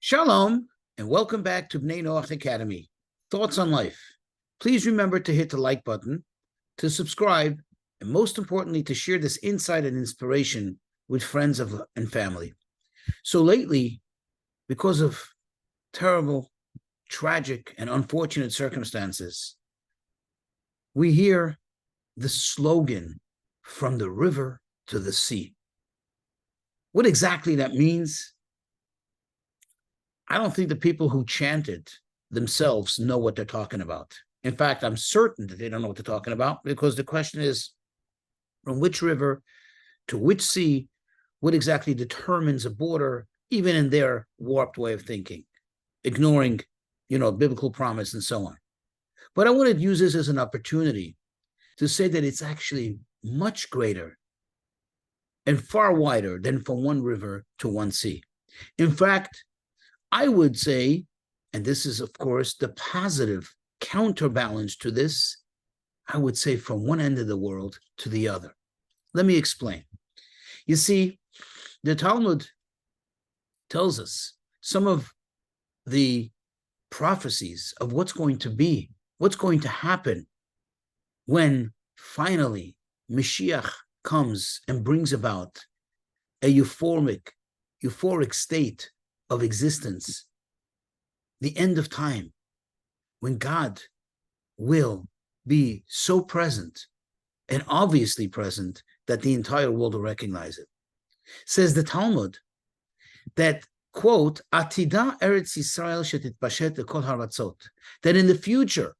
Shalom, and welcome back to Bnei Noach Academy, Thoughts on Life. Please remember to hit the like button, to subscribe, and most importantly, to share this insight and inspiration with friends and family. So lately, because of terrible, tragic, and unfortunate circumstances, we hear the slogan, from the river to the sea. What exactly that means, I don't think the people who chanted themselves know what they're talking about. In fact, I'm certain that they don't know what they're talking about, because the question is, from which river to which sea, what exactly determines a border, even in their warped way of thinking, ignoring, biblical promise and so on. But I want to use this as an opportunity to say that it's actually much greater and far wider than from one river to one sea. In fact, I would say, and this is, of course, the positive counterbalance to this, I would say from one end of the world to the other. Let me explain. You see, the Talmud tells us some of the prophecies of what's going to be, what's going to happen when finally Mashiach comes and brings about a euphoric state of existence, the end of time, when God will be so present and obviously present that the entire world will recognize it. Says the Talmud that, quote, Atida Eretz Yisrael shetitpashet lekol haratzot, that in the future,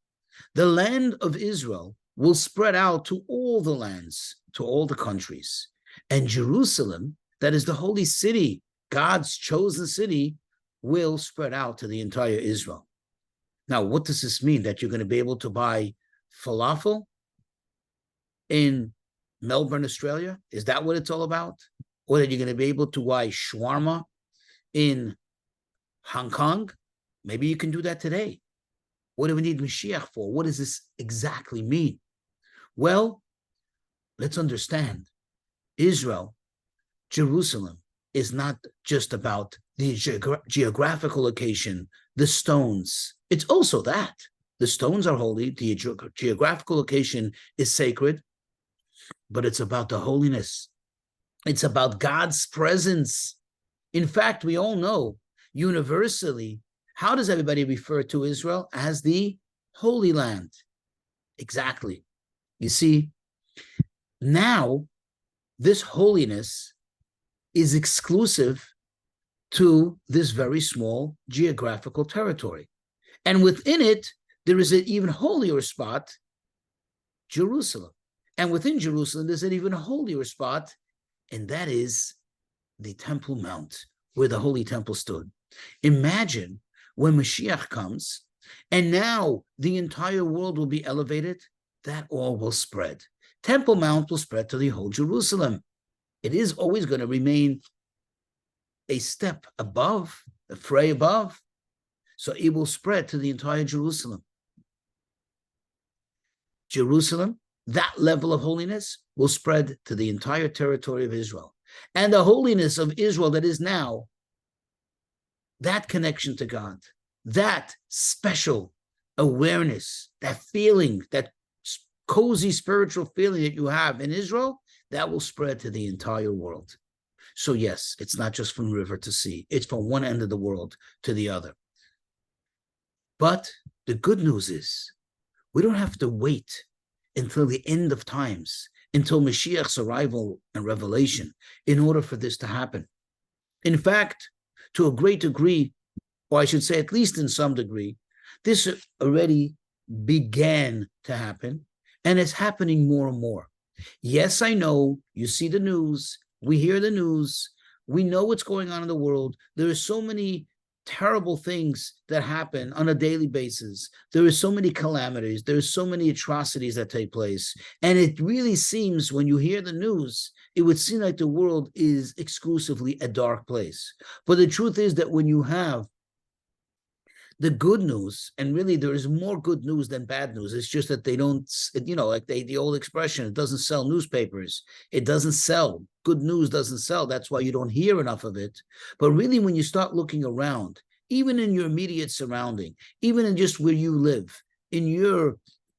the land of Israel will spread out to all the lands, to all the countries. And Jerusalem, that is the holy city, God's chosen city, will spread out to the entire Israel. Now, what does this mean? That you're going to be able to buy falafel in Melbourne, Australia? Is that what it's all about? Or that you're going to be able to buy shawarma in Hong Kong? Maybe you can do that today. What do we need Mashiach for? What does this exactly mean? Well, let's understand. Israel, Jerusalem, is not just about the geographical location, the stones. It's also that. The stones are holy, the geographical location is sacred, but it's about the holiness. It's about God's presence. In fact, we all know universally, how does everybody refer to Israel? As the Holy Land. Exactly. You see, now this holiness is exclusive to this very small geographical territory. And within it, there is an even holier spot, Jerusalem. And within Jerusalem, there's an even holier spot, and that is the Temple Mount, where the Holy Temple stood. Imagine when Mashiach comes, and now the entire world will be elevated, that all will spread. Temple Mount will spread to the whole Jerusalem. It is always going to remain a step above, a fray above. So it will spread to the entire Jerusalem. Jerusalem, that level of holiness, will spread to the entire territory of Israel. And the holiness of Israel that is now, that connection to God, that special awareness, that feeling, that cozy spiritual feeling that you have in Israel, that will spread to the entire world. So yes, it's not just from river to sea. It's from one end of the world to the other. But the good news is, we don't have to wait until the end of times, until Mashiach's arrival and revelation, in order for this to happen. In fact, to a great degree, or I should say at least in some degree, this already began to happen, and it's happening more and more. Yes, I know, you see the news, we hear the news, we know what's going on in the world. There are so many terrible things that happen on a daily basis. There are so many calamities. There are so many atrocities that take place. And it really seems, when you hear the news, it would seem like the world is exclusively a dark place. But the truth is that when you have the good news, and really there is more good news than bad news. It's just that they don't, like the old expression, it doesn't sell newspapers. It doesn't sell. Good news doesn't sell. That's why you don't hear enough of it. But really, when you start looking around even in your immediate surrounding, even in just where you live, in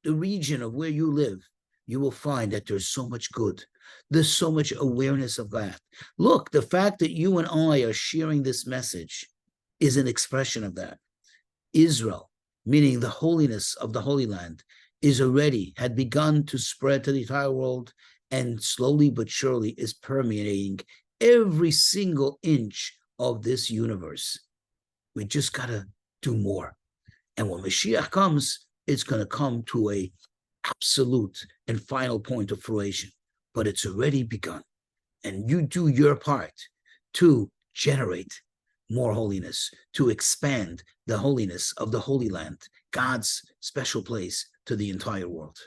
the region of where you live, you will find that there's so much good. There's so much awareness of that. Look, the fact that you and I are sharing this message is an expression of that. Israel, meaning the holiness of the Holy Land, had begun to spread to the entire world, and slowly but surely is permeating every single inch of this universe. We just got to do more. And when Mashiach comes, it's going to come to a absolute and final point of fruition. But it's already begun. And you do your part to generate more holiness, to expand the holiness of the Holy Land, God's special place, to the entire world.